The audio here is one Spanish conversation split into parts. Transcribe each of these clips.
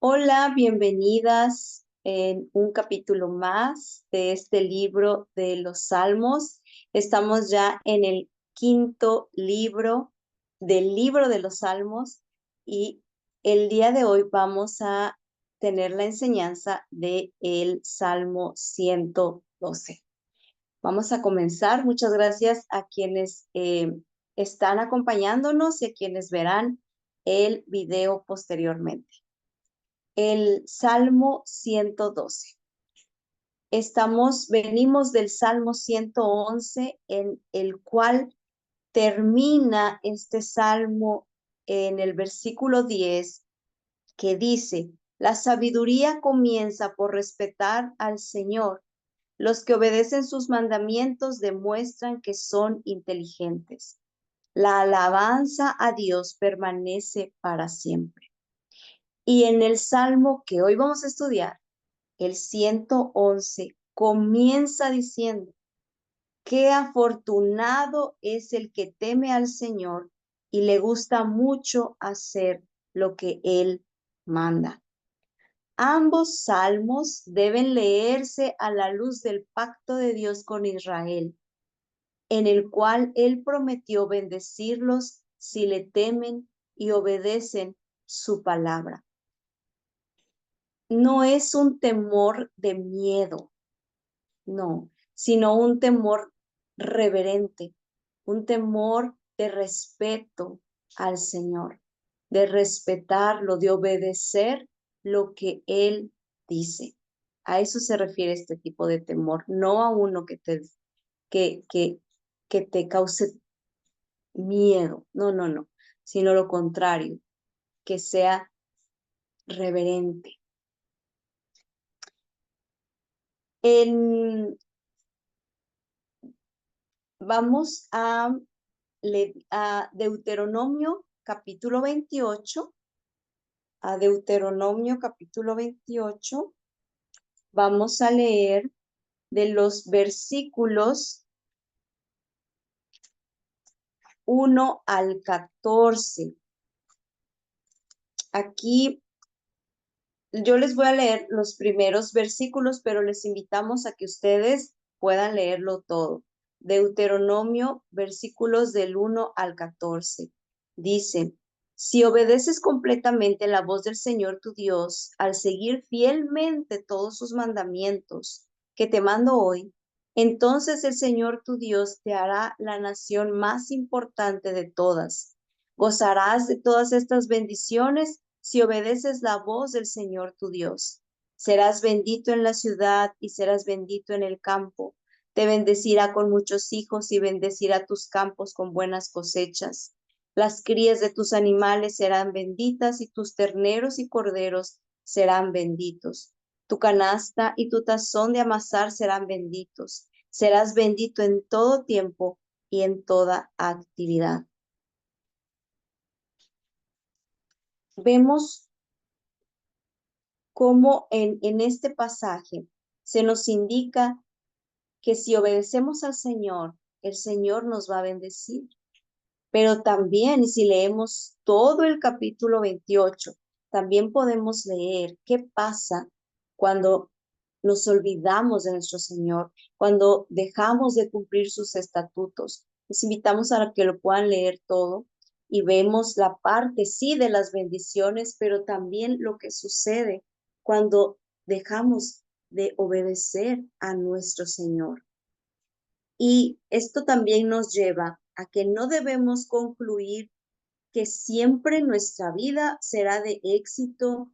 Hola, bienvenidas en un capítulo más de este libro de los Salmos. Estamos ya en el quinto libro del libro de los Salmos y el día de hoy vamos a tener la enseñanza de el Salmo 112. Vamos a comenzar. Muchas gracias a quienes están acompañándonos y a quienes verán el video posteriormente. El Salmo 112. Venimos del Salmo 111, en el cual termina este salmo en el versículo 10, que dice: la sabiduría comienza por respetar al Señor. Los que obedecen sus mandamientos demuestran que son inteligentes. La alabanza a Dios permanece para siempre. Y en el salmo que hoy vamos a estudiar, el 111, comienza diciendo: qué afortunado es el que teme al Señor y le gusta mucho hacer lo que Él manda. Ambos salmos deben leerse a la luz del pacto de Dios con Israel, en el cual Él prometió bendecirlos si le temen y obedecen su palabra. No es un temor de miedo, no, sino un temor reverente, un temor de respeto al Señor, de respetarlo, de obedecer lo que Él dice. A eso se refiere este tipo de temor, no a uno que, que, que te cause miedo, no, no, no, sino lo contrario, que sea reverente. En, Vamos a Deuteronomio capítulo 28, a Deuteronomio capítulo 28, vamos a leer de los versículos 1 al 14. Aquí yo les voy a leer los primeros versículos, pero les invitamos a que ustedes puedan leerlo todo. Deuteronomio, versículos del 1 al 14. Dice: si obedeces completamente la voz del Señor tu Dios, al seguir fielmente todos sus mandamientos que te mando hoy, entonces el Señor tu Dios te hará la nación más importante de todas. Gozarás de todas estas bendiciones si obedeces la voz del Señor tu Dios. Serás bendito en la ciudad y serás bendito en el campo. Te bendecirá con muchos hijos y bendecirá tus campos con buenas cosechas. Las crías de tus animales serán benditas y tus terneros y corderos serán benditos. Tu canasta y tu tazón de amasar serán benditos. Serás bendito en todo tiempo y en toda actividad. Vemos cómo en este pasaje se nos indica que si obedecemos al Señor, el Señor nos va a bendecir. Pero también, si leemos todo el capítulo 28, también podemos leer qué pasa cuando nos olvidamos de nuestro Señor, cuando dejamos de cumplir sus estatutos. Les invitamos a que lo puedan leer todo y vemos la parte, sí, de las bendiciones, pero también lo que sucede cuando dejamos de obedecer a nuestro Señor. Y esto también nos lleva a que no debemos concluir que siempre nuestra vida será de éxito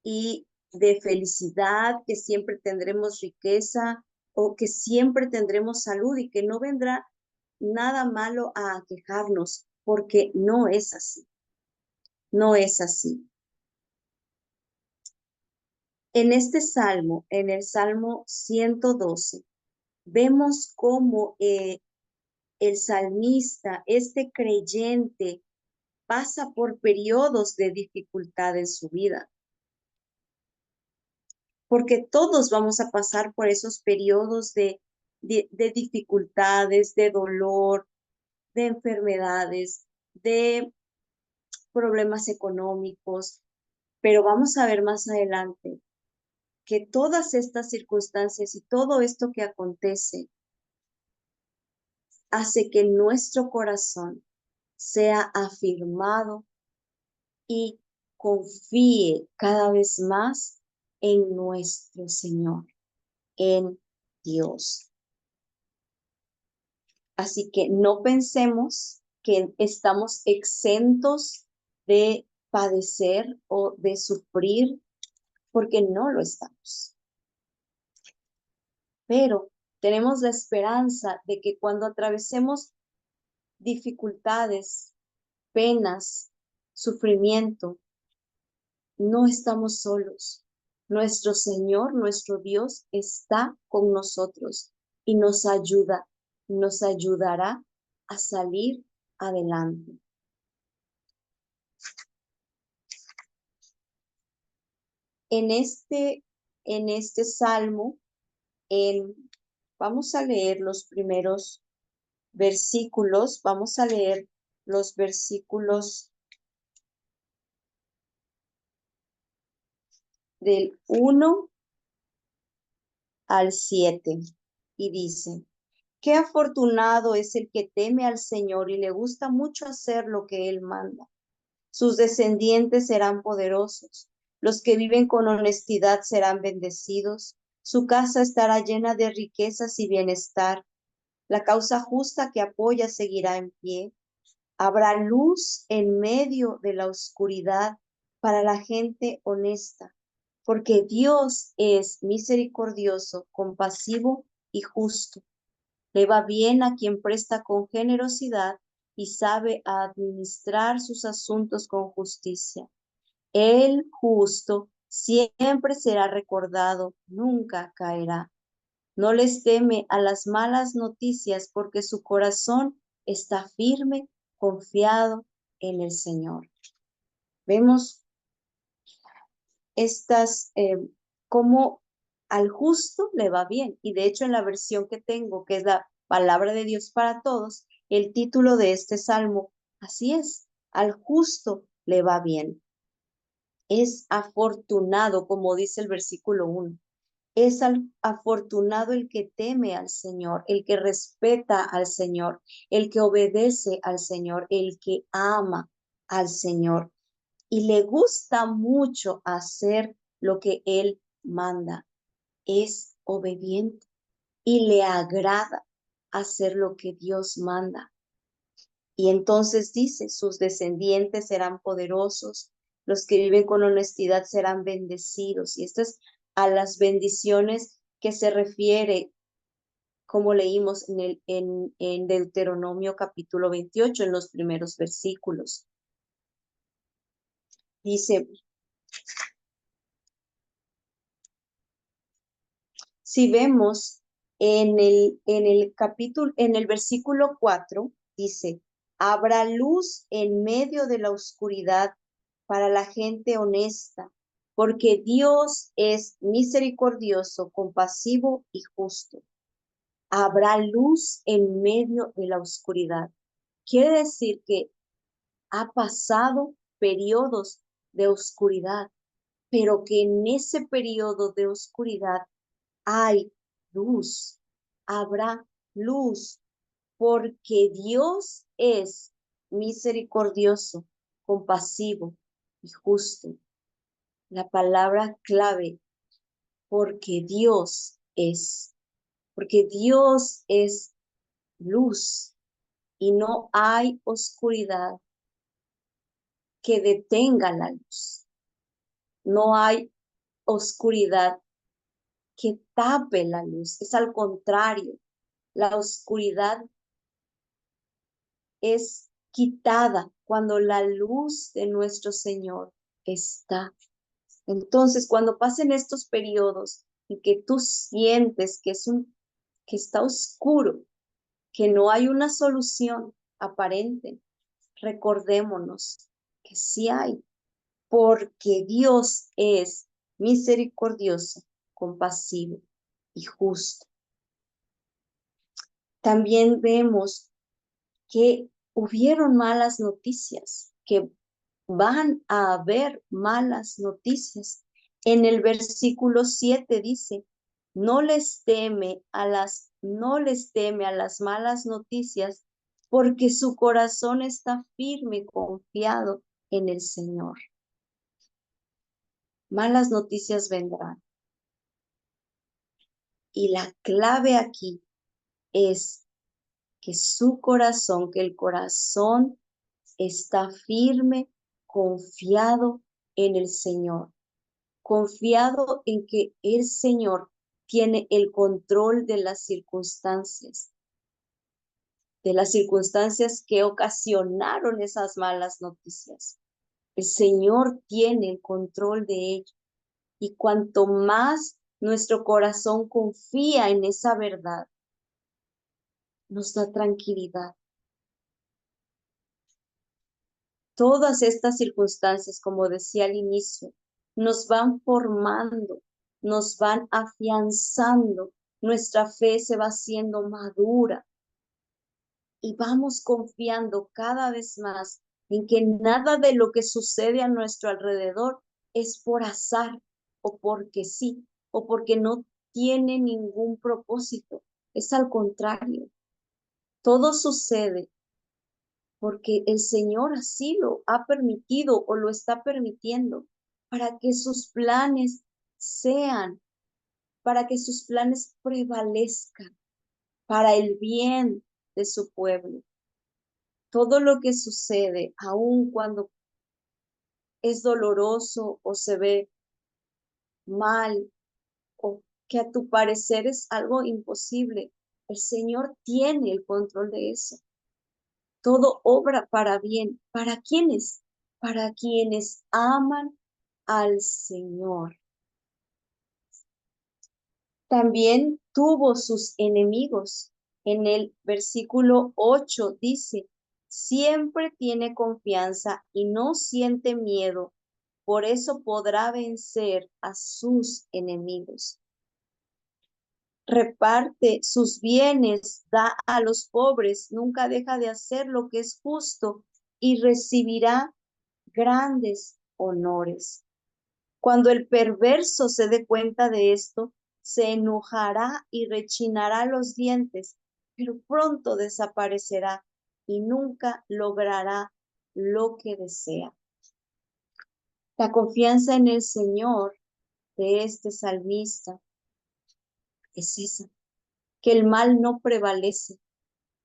y de felicidad, que siempre tendremos riqueza o que siempre tendremos salud y que no vendrá nada malo a aquejarnos, porque no es así, no es así. En este salmo, en el Salmo 112, vemos cómo el salmista, este creyente, pasa por periodos de dificultad en su vida, porque todos vamos a pasar por esos periodos de dificultades, de dolor, de enfermedades, de problemas económicos, Pero vamos a ver más adelante que todas estas circunstancias y todo esto que acontece hace que nuestro corazón sea afirmado y confíe cada vez más en nuestro Señor, en Dios. Así que no pensemos que estamos exentos de padecer o de sufrir, porque no lo estamos. Pero tenemos la esperanza de que cuando atravesemos dificultades, penas, sufrimiento, no estamos solos. Nuestro Señor, nuestro Dios, está con nosotros y nos ayudará a salir adelante. En este salmo, vamos a leer los primeros versículos, vamos a leer los versículos del 1 al 7 y dice: qué afortunado es el que teme al Señor y le gusta mucho hacer lo que Él manda. Sus descendientes serán poderosos. Los que viven con honestidad serán bendecidos. Su casa estará llena de riquezas y bienestar. La causa justa que apoya seguirá en pie. Habrá luz en medio de la oscuridad para la gente honesta, porque Dios es misericordioso, compasivo y justo. Le va bien a quien presta con generosidad y sabe administrar sus asuntos con justicia. El justo siempre será recordado, nunca caerá. No les teme a las malas noticias porque su corazón está firme, confiado en el Señor. Vemos cómo al justo le va bien. Y de hecho en la versión que tengo, que es la palabra de Dios para todos, el título de este salmo, así es, al justo le va bien. Es afortunado, como dice el versículo 1. Es afortunado el que teme al Señor, el que respeta al Señor, el que obedece al Señor, el que ama al Señor y le gusta mucho hacer lo que Él manda. Es obediente y le agrada hacer lo que Dios manda. Y entonces dice, sus descendientes serán poderosos, los que viven con honestidad serán bendecidos. Y esto es a las bendiciones que se refiere, como leímos en Deuteronomio capítulo 28, en los primeros versículos. Dice, si vemos en el versículo 4, dice, habrá luz en medio de la oscuridad para la gente honesta, porque Dios es misericordioso, compasivo y justo. Habrá luz en medio de la oscuridad. Quiere decir que ha pasado periodos de oscuridad, pero que en ese periodo de oscuridad hay luz, habrá luz, porque Dios es misericordioso, compasivo y justo. La palabra clave, porque Dios es luz y no hay oscuridad que detenga la luz. No hay oscuridad que tape la luz. Es al contrario, la oscuridad es quitada cuando la luz de nuestro Señor está. Entonces, cuando pasen estos periodos y que tú sientes que está oscuro, que no hay una solución aparente, recordémonos que sí hay, porque Dios es misericordioso, compasivo y justo. También vemos que hubieron malas noticias, que van a haber malas noticias. En el versículo 7 dice, no les teme a las malas noticias, porque su corazón está firme y confiado en el Señor. Malas noticias vendrán. Y la clave aquí es que que el corazón está firme, confiado en el Señor, confiado en que el Señor tiene el control de las circunstancias que ocasionaron esas malas noticias. El Señor tiene el control de ello. Y cuanto más nuestro corazón confía en esa verdad, nos da tranquilidad. Todas estas circunstancias, como decía al inicio, nos van formando, nos van afianzando, nuestra fe se va haciendo madura y vamos confiando cada vez más en que nada de lo que sucede a nuestro alrededor es por azar o porque sí, o porque no tiene ningún propósito. Es al contrario, todo sucede porque el Señor así lo ha permitido o lo está permitiendo para que sus planes sean, para que sus planes prevalezcan para el bien de su pueblo. Todo lo que sucede, aun cuando es doloroso o se ve mal o que a tu parecer es algo imposible, el Señor tiene el control de eso. Todo obra para bien. ¿Para quiénes? Para quienes aman al Señor. También tuvo sus enemigos. En el versículo 8 dice, siempre tiene confianza y no siente miedo, por eso podrá vencer a sus enemigos. Reparte sus bienes, da a los pobres, nunca deja de hacer lo que es justo y recibirá grandes honores. Cuando el perverso se dé cuenta de esto, se enojará y rechinará los dientes, pero pronto desaparecerá y nunca logrará lo que desea. La confianza en el Señor de este salmista es esa, que el mal no prevalece,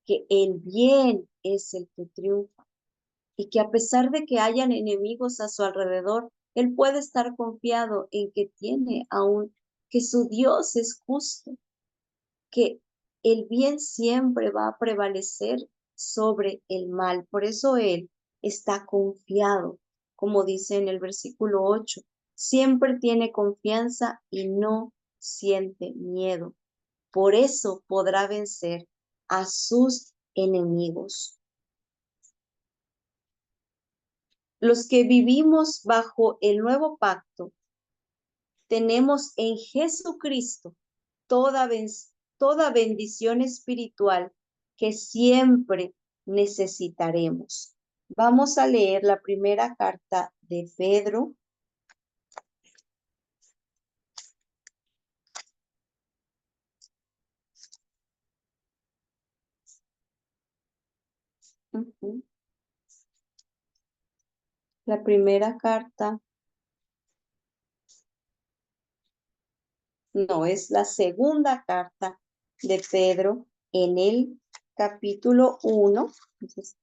que el bien es el que triunfa y que a pesar de que hayan enemigos a su alrededor, él puede estar confiado en que tiene aún, que su Dios es justo, que el bien siempre va a prevalecer sobre el mal. Por eso él está confiado, como dice en el versículo 8, siempre tiene confianza y no siente miedo. Por eso podrá vencer a sus enemigos. Los que vivimos bajo el nuevo pacto, tenemos en Jesucristo toda bendición espiritual que siempre necesitaremos. Vamos a leer la primera carta de Pedro. La primera carta, no, es la segunda carta de Pedro en el capítulo 1. Entonces,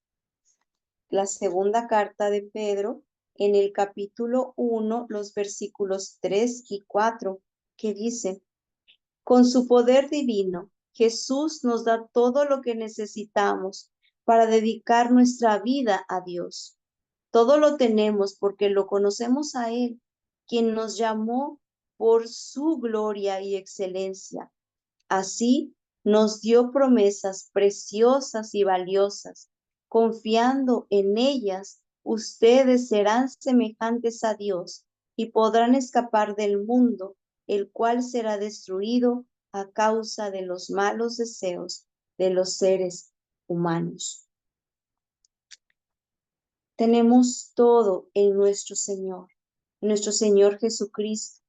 la segunda carta de Pedro en el capítulo 1, los versículos 3 y 4, que dice, con su poder divino, Jesús nos da todo lo que necesitamos para dedicar nuestra vida a Dios. Todo lo tenemos porque lo conocemos a Él, quien nos llamó por su gloria y excelencia. Así nos dio promesas preciosas y valiosas. Confiando en ellas, ustedes serán semejantes a Dios y podrán escapar del mundo, el cual será destruido a causa de los malos deseos de los seres humanos. Tenemos todo en nuestro Señor Jesucristo.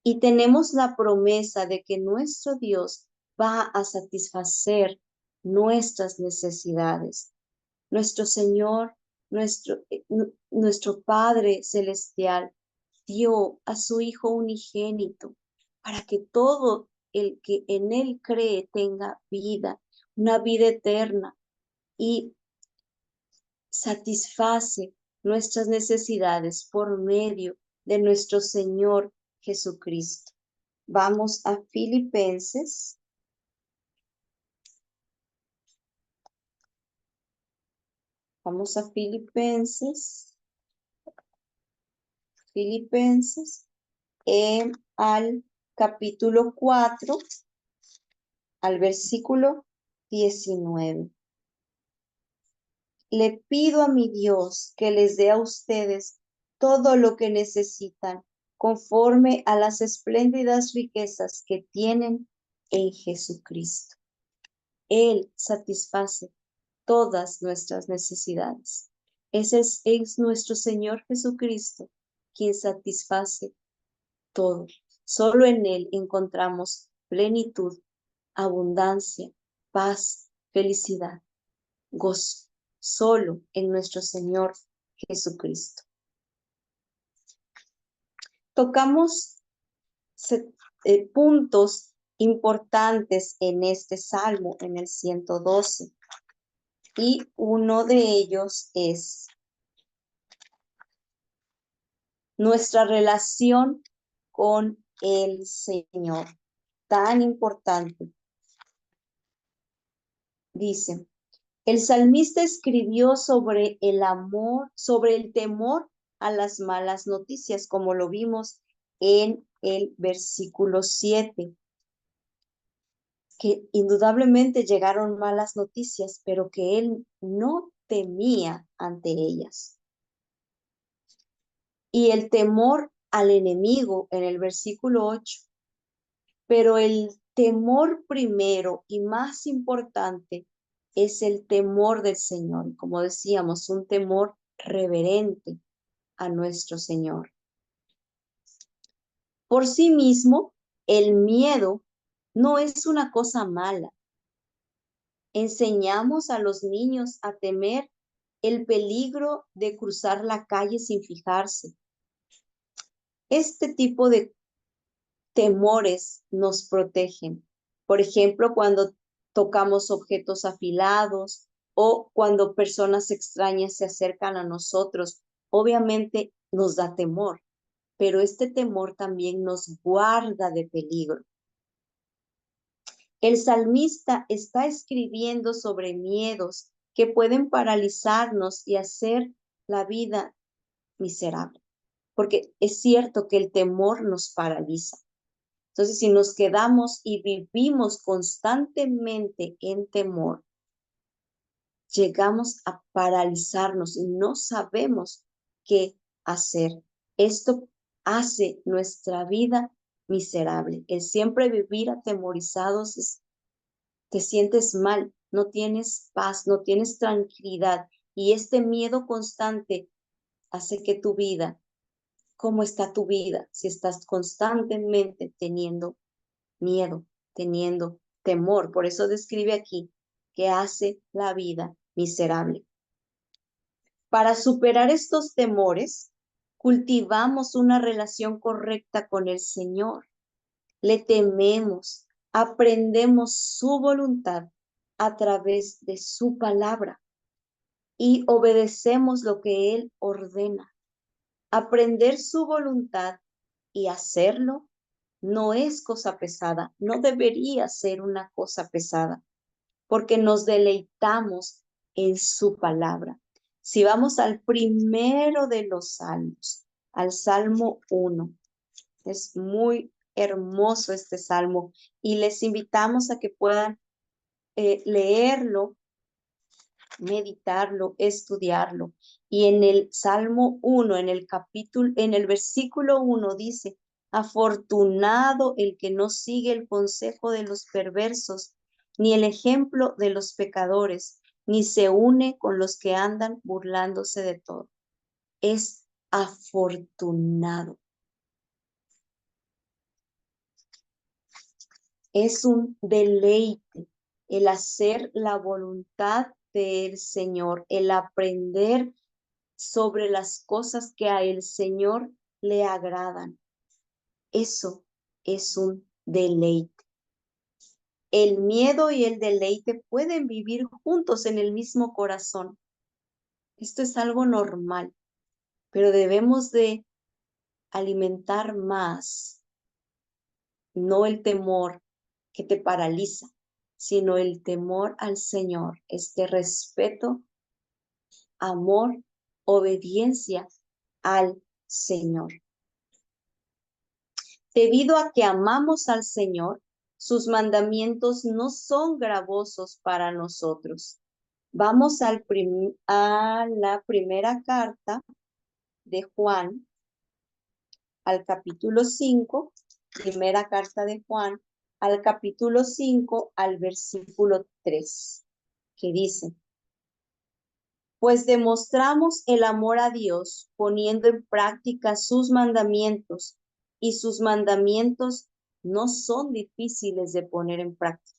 Y tenemos la promesa de que nuestro Dios va a satisfacer nuestras necesidades. Nuestro Señor, nuestro Padre Celestial, dio a su Hijo unigénito para que todo el que en Él cree tenga vida, una vida eterna, y satisface nuestras necesidades por medio de nuestro Señor Jesucristo. Vamos a Filipenses. Vamos a Filipenses. Filipenses al capítulo 4, al versículo 19. Le pido a mi Dios que les dé a ustedes todo lo que necesitan conforme a las espléndidas riquezas que tienen en Jesucristo. Él satisface todas nuestras necesidades. Ese es nuestro Señor Jesucristo, quien satisface todo. Solo en Él encontramos plenitud, abundancia, paz, felicidad, gozo. Solo en nuestro Señor Jesucristo. Tocamos puntos importantes en este salmo, en el 112. Y uno de ellos es nuestra relación con el Señor, tan importante. Dice, el salmista escribió sobre el amor, sobre el temor a las malas noticias, como lo vimos en el versículo 7, que indudablemente llegaron malas noticias, pero que él no temía ante ellas. Y el temor al enemigo en el versículo 8. Pero el temor primero y más importante es el temor del Señor. Como decíamos, un temor reverente a nuestro Señor. Por sí mismo, el miedo no es una cosa mala. Enseñamos a los niños a temer el peligro de cruzar la calle sin fijarse. Este tipo de temores nos protegen. Por ejemplo, cuando tocamos objetos afilados o cuando personas extrañas se acercan a nosotros, obviamente nos da temor, pero este temor también nos guarda de peligro. El salmista está escribiendo sobre miedos que pueden paralizarnos y hacer la vida miserable, porque es cierto que el temor nos paraliza. Entonces, si nos quedamos y vivimos constantemente en temor, llegamos a paralizarnos y no sabemos qué hacer. Esto hace nuestra vida miserable. El siempre vivir atemorizados, te sientes mal, no tienes paz, no tienes tranquilidad, y este miedo constante hace que tu vida, ¿cómo está tu vida? Si estás constantemente teniendo miedo, teniendo temor. Por eso describe aquí que hace la vida miserable. Para superar estos temores, cultivamos una relación correcta con el Señor. Le tememos, aprendemos su voluntad a través de su palabra y obedecemos lo que Él ordena. Aprender su voluntad y hacerlo no es cosa pesada, no debería ser una cosa pesada, porque nos deleitamos en su palabra. Si vamos al primero de los salmos, al Salmo 1, es muy hermoso este salmo y les invitamos a que puedan leerlo, meditarlo, estudiarlo. Y en el Salmo 1, en el versículo 1 dice, afortunado el que no sigue el consejo de los perversos, ni el ejemplo de los pecadores, ni se une con los que andan burlándose de todo. Es afortunado. Es un deleite el hacer la voluntad del Señor, el aprender sobre las cosas que a el Señor le agradan. Eso es un deleite. El miedo y el deleite pueden vivir juntos en el mismo corazón. Esto es algo normal, pero debemos de alimentar más, no el temor que te paraliza, sino el temor al Señor, este respeto, amor, obediencia al Señor. Debido a que amamos al Señor, sus mandamientos no son gravosos para nosotros. Vamos a la primera carta de Juan, al capítulo 5, primera carta de Juan, al capítulo 5, al versículo 3, que dice: pues demostramos el amor a Dios poniendo en práctica sus mandamientos, y sus mandamientos no son difíciles de poner en práctica.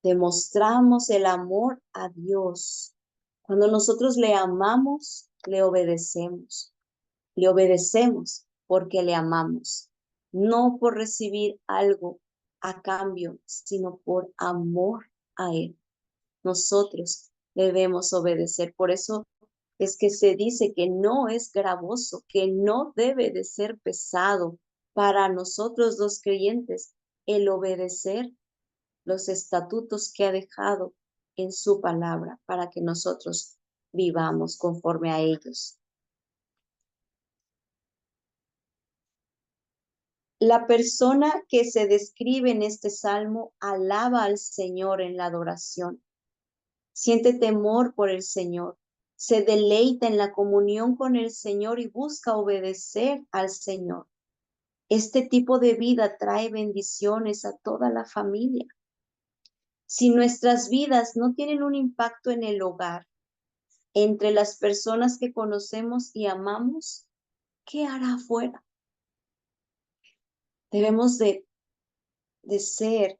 Demostramos el amor a Dios. Cuando nosotros le amamos, le obedecemos. Le obedecemos porque le amamos, no por recibir algo a cambio, sino por amor a Él. Nosotros debemos obedecer. Por eso es que se dice que no es gravoso, que no debe de ser pesado para nosotros los creyentes el obedecer los estatutos que ha dejado en su palabra para que nosotros vivamos conforme a ellos. La persona que se describe en este salmo alaba al Señor en la adoración. Siente temor por el Señor, se deleita en la comunión con el Señor y busca obedecer al Señor. Este tipo de vida trae bendiciones a toda la familia. Si nuestras vidas no tienen un impacto en el hogar, entre las personas que conocemos y amamos, ¿qué hará afuera? Debemos de ser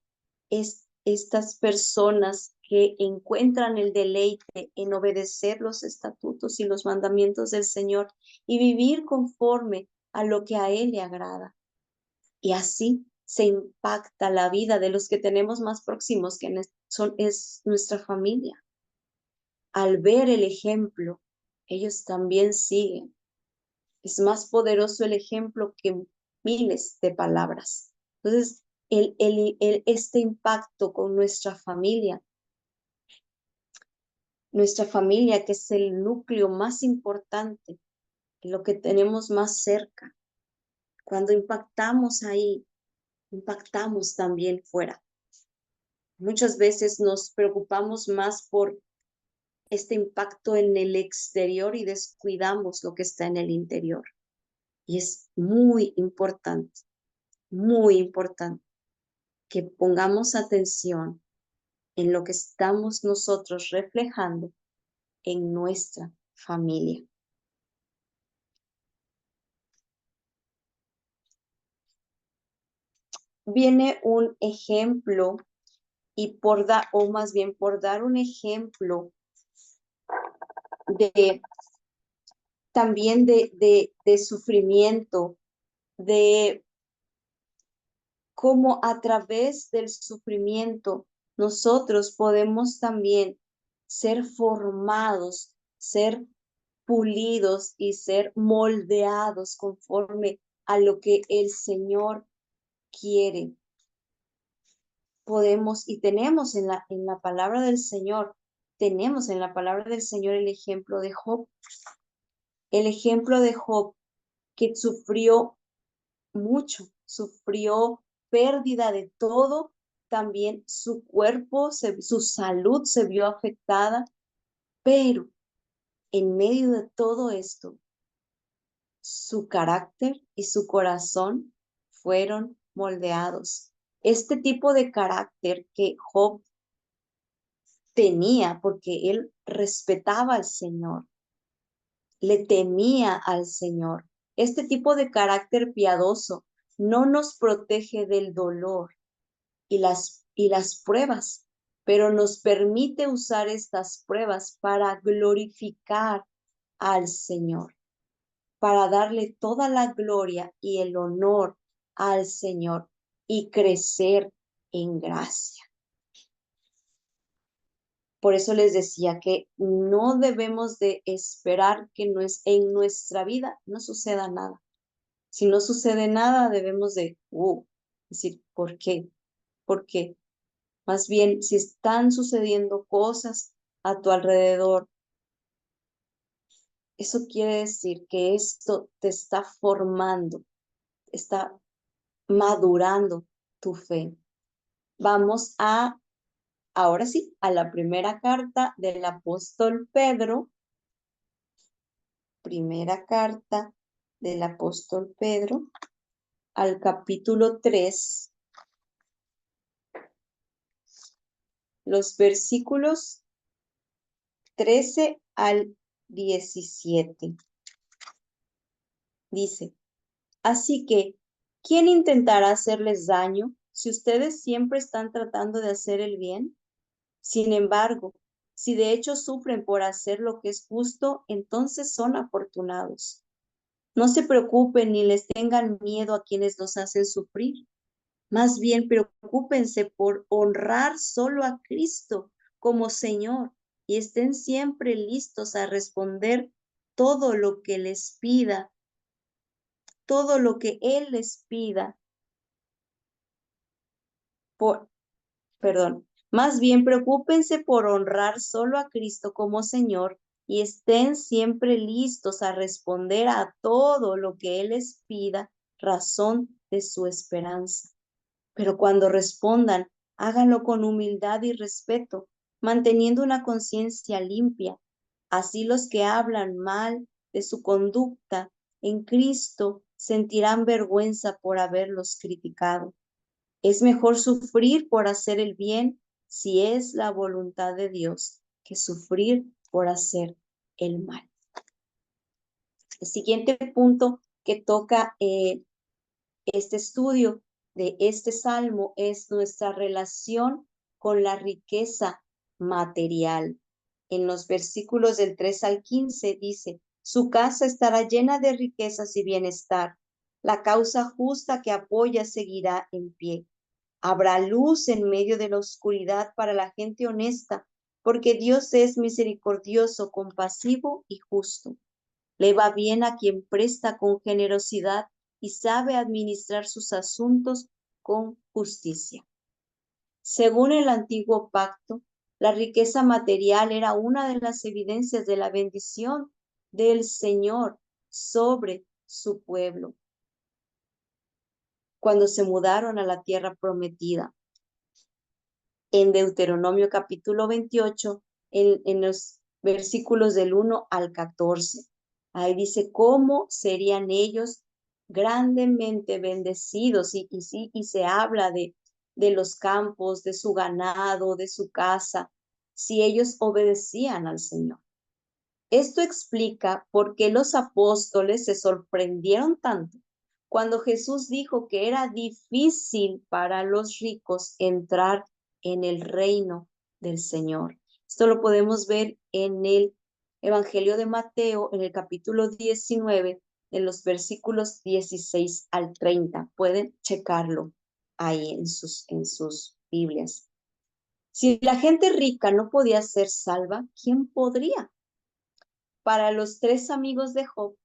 estas personas que encuentran el deleite en obedecer los estatutos y los mandamientos del Señor y vivir conforme a lo que a Él le agrada. Y así se impacta la vida de los que tenemos más próximos, que es nuestra familia. Al ver el ejemplo, ellos también siguen. Es más poderoso el ejemplo que miles de palabras. Entonces, este impacto con nuestra familia que es el núcleo más importante, lo que tenemos más cerca. Cuando impactamos ahí, impactamos también fuera. Muchas veces nos preocupamos más por este impacto en el exterior y descuidamos lo que está en el interior. Y es muy importante que pongamos atención en lo que estamos nosotros reflejando en nuestra familia. Viene un ejemplo y o más bien por dar un ejemplo de también de sufrimiento, de cómo a través del sufrimiento nosotros podemos también ser formados, ser pulidos y ser moldeados conforme a lo que el Señor quiere. Podemos y tenemos en la palabra del Señor, tenemos en la palabra del Señor el ejemplo de Job. El ejemplo de Job, que sufrió mucho, sufrió pérdida de todo, también su cuerpo, su salud se vio afectada, pero en medio de todo esto, su carácter y su corazón fueron moldeados. Este tipo de carácter que Job tenía, porque él respetaba al Señor, le temía al Señor. Este tipo de carácter piadoso no nos protege del dolor y las pruebas, pero nos permite usar estas pruebas para glorificar al Señor, para darle toda la gloria y el honor al Señor y crecer en gracia. Por eso les decía que no debemos de esperar que en nuestra vida no suceda nada. Si no sucede nada, debemos de decir, ¿por qué? ¿Por qué? Más bien, si están sucediendo cosas a tu alrededor, eso quiere decir que esto te está formando, está madurando tu fe. Vamos ahora sí, a la primera carta del apóstol Pedro. Primera carta del apóstol Pedro al capítulo 3, los versículos 13 al 17. Dice, así que, ¿quién intentará hacerles daño si ustedes siempre están tratando de hacer el bien? Sin embargo, si de hecho sufren por hacer lo que es justo, entonces son afortunados. No se preocupen ni les tengan miedo a quienes los hacen sufrir. Más bien preocúpense por honrar solo a Cristo como Señor y estén siempre listos a responder todo lo que les pida, todo lo que Él les pida. Más bien preocúpense por honrar solo a Cristo como Señor y estén siempre listos a responder a todo lo que Él les pida, razón de su esperanza. Pero cuando respondan, háganlo con humildad y respeto, manteniendo una conciencia limpia. Así los que hablan mal de su conducta en Cristo sentirán vergüenza por haberlos criticado. Es mejor sufrir por hacer el bien si es la voluntad de Dios que sufrir por hacer el mal. El siguiente punto que toca este estudio de este salmo es nuestra relación con la riqueza material. En los versículos del 3 al 15 dice, su casa estará llena de riquezas y bienestar. La causa justa que apoya seguirá en pie. Habrá luz en medio de la oscuridad para la gente honesta, porque Dios es misericordioso, compasivo y justo. Le va bien a quien presta con generosidad y sabe administrar sus asuntos con justicia. Según el antiguo pacto, la riqueza material era una de las evidencias de la bendición del Señor sobre su pueblo cuando se mudaron a la tierra prometida. En Deuteronomio capítulo 28, en los versículos del 1 al 14. Ahí dice cómo serían ellos grandemente bendecidos y se habla de los campos, de su ganado, de su casa, si ellos obedecían al Señor. Esto explica por qué los apóstoles se sorprendieron tanto cuando Jesús dijo que era difícil para los ricos entrar en el reino del Señor. Esto lo podemos ver en el Evangelio de Mateo, en el capítulo 19, en los versículos 16 al 30. Pueden checarlo ahí en sus Biblias. Si la gente rica no podía ser salva, ¿quién podría? Para los tres amigos de Job,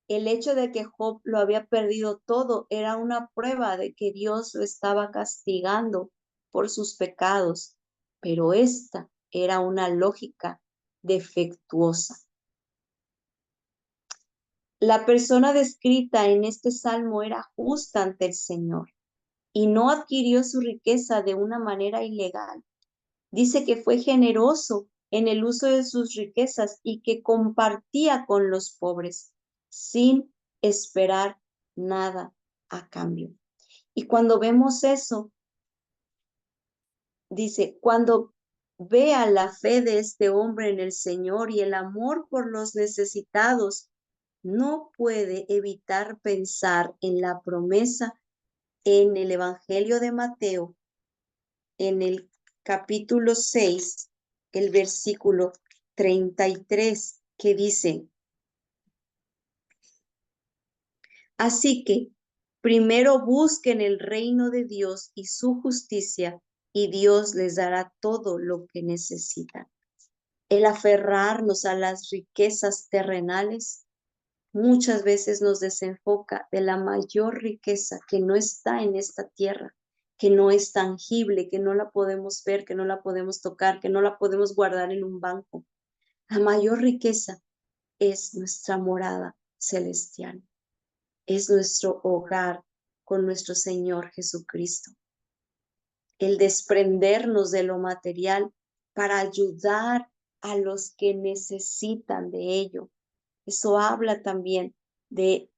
el hecho de que Job lo había perdido todo era una prueba de que Dios lo estaba castigando por sus pecados, pero esta era una lógica defectuosa. La persona descrita en este salmo era justa ante el Señor y no adquirió su riqueza de una manera ilegal. Dice que fue generoso en el uso de sus riquezas y que compartía con los pobres sin esperar nada a cambio. Y cuando vemos eso, dice, cuando Vea la fe de este hombre en el Señor y el amor por los necesitados. No puede evitar pensar en la promesa en el Evangelio de Mateo, en el capítulo 6, el versículo 33, que dice: así que primero busquen el reino de Dios y su justicia, y Dios les dará todo lo que necesitan. El aferrarnos a las riquezas terrenales muchas veces nos desenfoca de la mayor riqueza que no está en esta tierra, que no es tangible, que no la podemos ver, que no la podemos tocar, que no la podemos guardar en un banco. La mayor riqueza es nuestra morada celestial, es nuestro hogar con nuestro Señor Jesucristo. El desprendernos de lo material para ayudar a los que necesitan de ello. Eso habla también de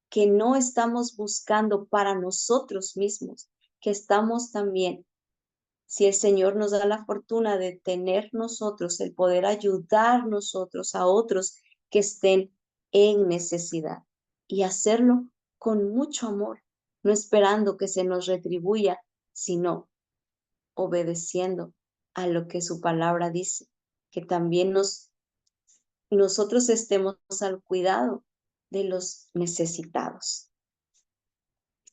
que no estamos buscando para nosotros mismos, que estamos también, si el Señor nos da la fortuna de tener nosotros, el poder ayudar nosotros a otros que estén en necesidad y hacerlo con mucho amor, no esperando que se nos retribuya, sino obedeciendo a lo que su palabra dice, que también nosotros estemos al cuidado de los necesitados.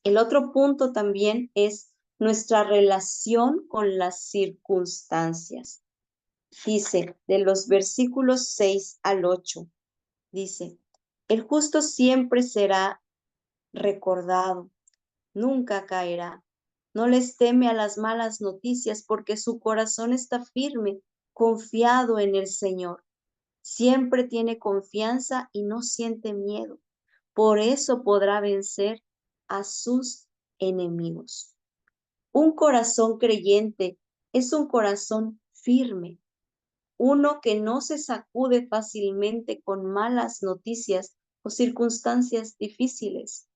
El otro punto también es nuestra relación con las circunstancias. Dice, de los versículos 6 al 8, dice: el justo siempre será recordado, nunca caerá. No les teme a las malas noticias porque su corazón está firme, confiado en el Señor. Siempre tiene confianza y no siente miedo. Por eso podrá vencer a sus enemigos. Un corazón creyente es un corazón firme, uno que no se sacude fácilmente con malas noticias o circunstancias difíciles.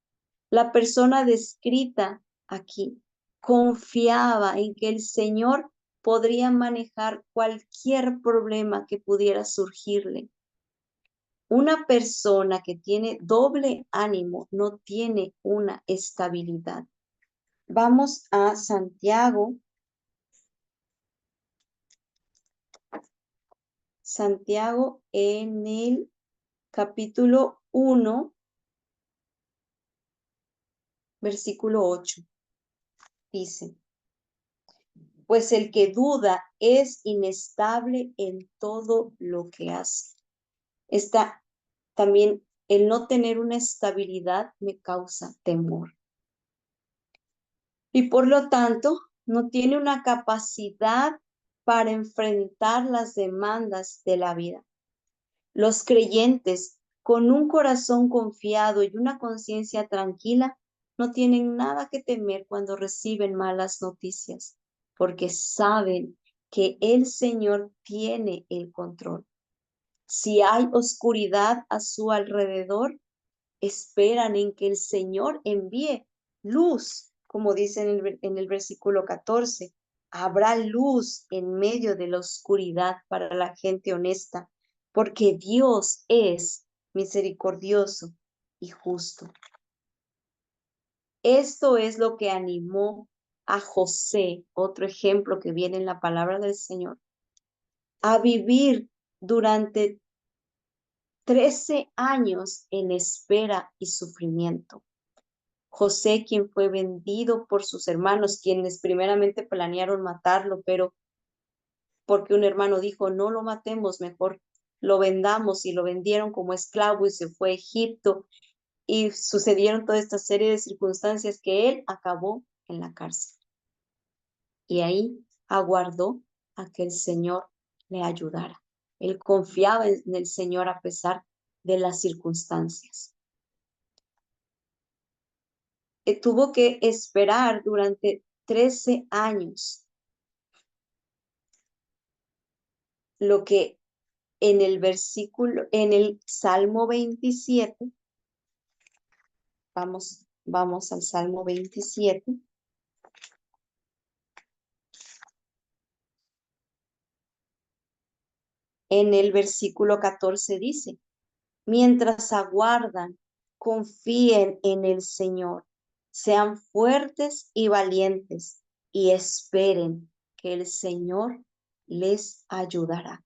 La persona descrita aquí confiaba en que el Señor podría manejar cualquier problema que pudiera surgirle. Una persona que tiene doble ánimo no tiene una estabilidad. Vamos a Santiago. Santiago en el capítulo 1, versículo 8. Dice: pues el que duda es inestable en todo lo que hace. Está también el no tener una estabilidad me causa temor. Y por lo tanto, no tiene una capacidad para enfrentar las demandas de la vida. Los creyentes con un corazón confiado y una conciencia tranquila no tienen nada que temer cuando reciben malas noticias, porque saben que el Señor tiene el control. Si hay oscuridad a su alrededor, esperan en que el Señor envíe luz, como dice en el versículo 14. Habrá luz en medio de la oscuridad para la gente honesta, porque Dios es misericordioso y justo. Esto es lo que animó a José, otro ejemplo que viene en la palabra del Señor, a vivir durante 13 años en espera y sufrimiento. José, quien fue vendido por sus hermanos, quienes primeramente planearon matarlo, pero porque un hermano dijo, no lo matemos, mejor lo vendamos, y lo vendieron como esclavo y se fue a Egipto, y sucedieron toda esta serie de circunstancias que él acabó en la cárcel. Y ahí aguardó a que el Señor le ayudara. Él confiaba en el Señor a pesar de las circunstancias. Tuvo que esperar durante 13 años, lo que en el versículo, en el Salmo 27, vamos al Salmo 27. En el versículo 14 dice, mientras aguardan, confíen en el Señor, sean fuertes y valientes y esperen que el Señor les ayudará.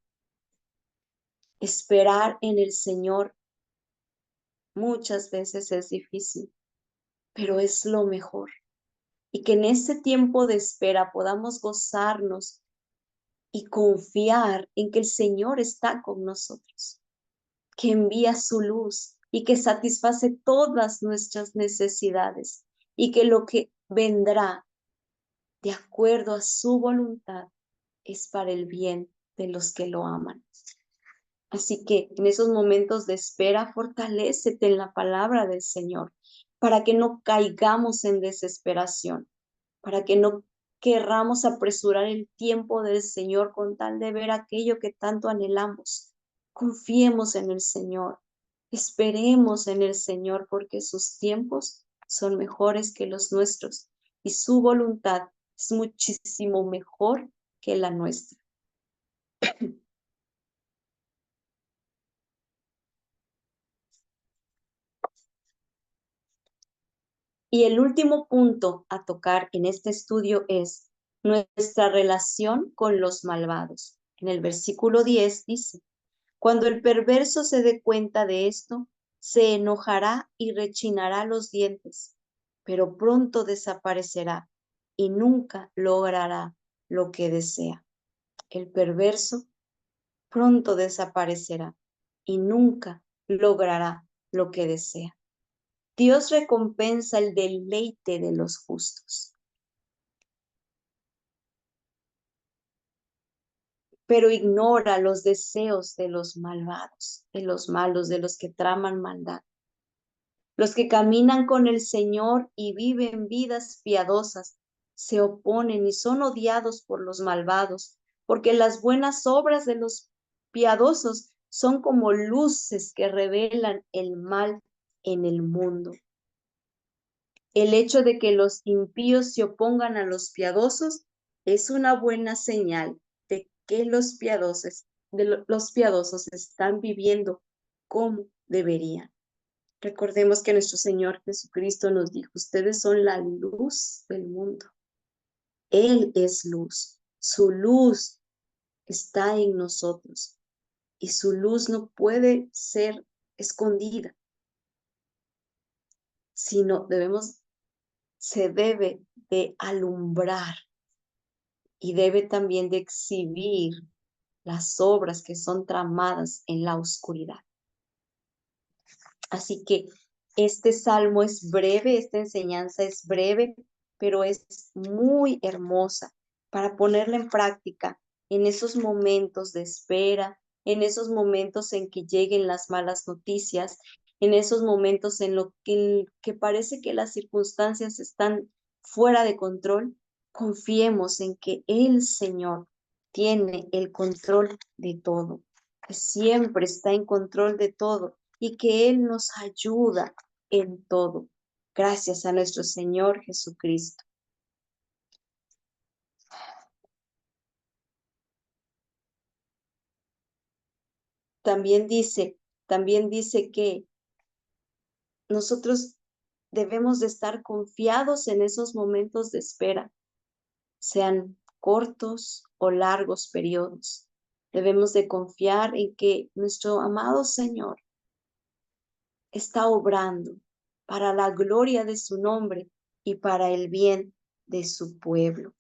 Esperar en el Señor muchas veces es difícil, pero es lo mejor. Y que en este tiempo de espera podamos gozarnos y confiar en que el Señor está con nosotros, que envía su luz y que satisface todas nuestras necesidades y que lo que vendrá de acuerdo a su voluntad es para el bien de los que lo aman. Así que en esos momentos de espera, fortalécete en la palabra del Señor para que no caigamos en desesperación, para que no querramos apresurar el tiempo del Señor con tal de ver aquello que tanto anhelamos. Confiemos en el Señor, esperemos en el Señor porque sus tiempos son mejores que los nuestros y su voluntad es muchísimo mejor que la nuestra. Y el último punto a tocar en este estudio es nuestra relación con los malvados. En el versículo 10 dice, cuando el perverso se dé cuenta de esto, se enojará y rechinará los dientes, pero pronto desaparecerá y nunca logrará lo que desea. El perverso pronto desaparecerá y nunca logrará lo que desea. Dios recompensa el deleite de los justos, pero ignora los deseos de los malvados, de los malos, de los que traman maldad. Los que caminan con el Señor y viven vidas piadosas se oponen y son odiados por los malvados, porque las buenas obras de los piadosos son como luces que revelan el mal en el mundo. El hecho de que los impíos se opongan a los piadosos es una buena señal de que los piadosos están viviendo como deberían. Recordemos que nuestro Señor Jesucristo nos dijo, ustedes son la luz del mundo. Él es luz. Su luz está en nosotros y su luz no puede ser escondida, sino se debe de alumbrar y debe también de exhibir las obras que son tramadas en la oscuridad. Así que este salmo es breve, esta enseñanza es breve, pero es muy hermosa para ponerla en práctica en esos momentos de espera, en esos momentos en que lleguen las malas noticias, en esos momentos en los que parece que las circunstancias están fuera de control. Confiemos en que el Señor tiene el control de todo, que siempre está en control de todo y que Él nos ayuda en todo. Gracias a nuestro Señor Jesucristo. También dice, también dice que nosotros debemos de estar confiados en esos momentos de espera, sean cortos o largos periodos. Debemos de confiar en que nuestro amado Señor está obrando para la gloria de su nombre y para el bien de su pueblo.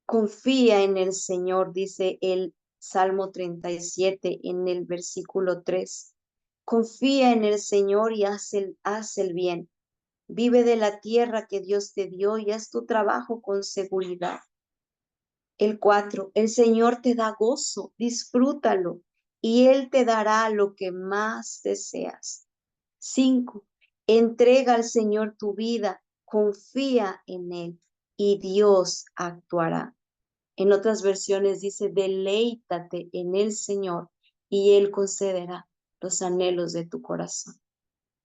Confía en el Señor, dice el Salmo 37 en el versículo 3. Confía en el Señor y haz el bien. Vive de la tierra que Dios te dio y haz tu trabajo con seguridad. El 4. El Señor te da gozo, disfrútalo y Él te dará lo que más deseas. 5. Entrega al Señor tu vida, confía en Él y Dios actuará. En otras versiones dice, deleítate en el Señor y Él concederá los anhelos de tu corazón.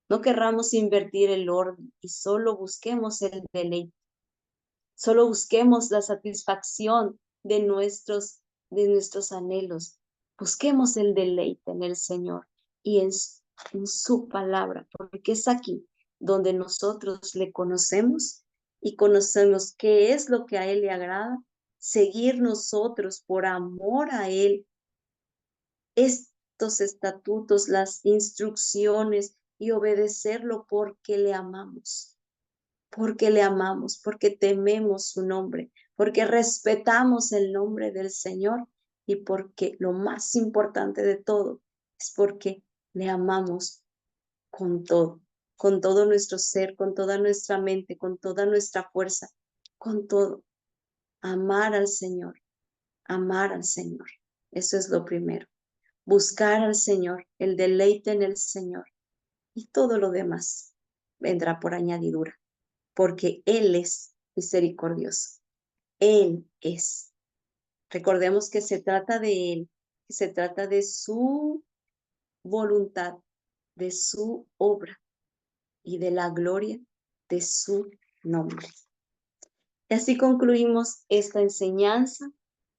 No querramos invertir el orden y solo busquemos el deleite. Solo busquemos la satisfacción de nuestros anhelos. Busquemos el deleite en el Señor y en su palabra, porque es aquí donde nosotros le conocemos y conocemos qué es lo que a Él le agrada, seguir nosotros por amor a Él estos estatutos, las instrucciones y obedecerlo porque le amamos, porque tememos su nombre, porque respetamos el nombre del Señor y porque lo más importante de todo es porque le amamos con todo nuestro ser, con toda nuestra mente, con toda nuestra fuerza, con todo. Amar al Señor, amar al Señor. Eso es lo primero. Buscar al Señor, el deleite en el Señor y todo lo demás vendrá por añadidura, porque Él es misericordioso. Él es. Recordemos que se trata de Él, que se trata de su voluntad, de su obra y de la gloria de su nombre. Y así concluimos esta enseñanza.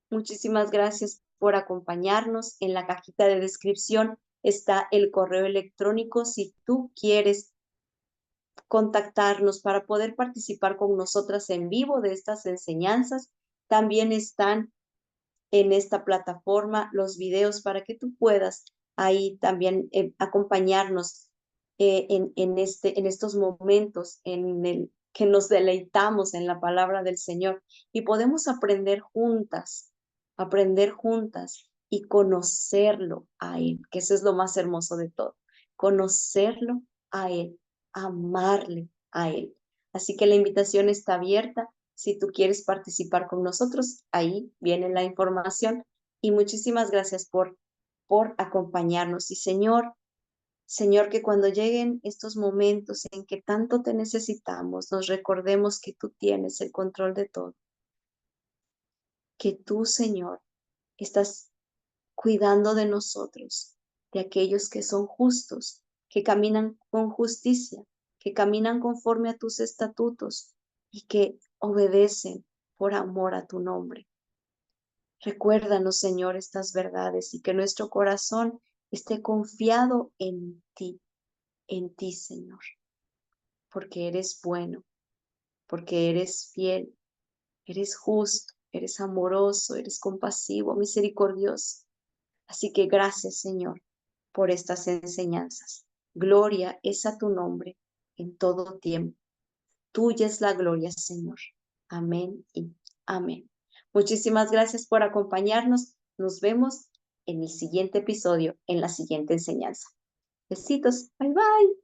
Muchísimas gracias por acompañarnos. En la cajita de descripción está el correo electrónico si tú quieres contactarnos para poder participar con nosotras en vivo de estas enseñanzas. También están en esta plataforma los videos para que tú puedas ahí también acompañarnos en estos momentos en el que nos deleitamos en la palabra del Señor y podemos aprender juntas y conocerlo a Él, que eso es lo más hermoso de todo, conocerlo a Él, amarle a Él. Así que la invitación está abierta. Si tú quieres participar con nosotros, ahí viene la información. Y muchísimas gracias por acompañarnos. Y Señor, que cuando lleguen estos momentos en que tanto te necesitamos, nos recordemos que tú tienes el control de todo, que tú, Señor, estás cuidando de nosotros, de aquellos que son justos, que caminan con justicia, que caminan conforme a tus estatutos y que obedecen por amor a tu nombre. Recuérdanos, Señor, estas verdades y que nuestro corazón esté confiado en ti, Señor, porque eres bueno, porque eres fiel, eres justo, eres amoroso, eres compasivo, misericordioso. Así que gracias, Señor, por estas enseñanzas. Gloria es a tu nombre en todo tiempo. Tuya es la gloria, Señor. Amén y amén. Muchísimas gracias por acompañarnos. Nos vemos en el siguiente episodio, en la siguiente enseñanza. Besitos. Bye bye.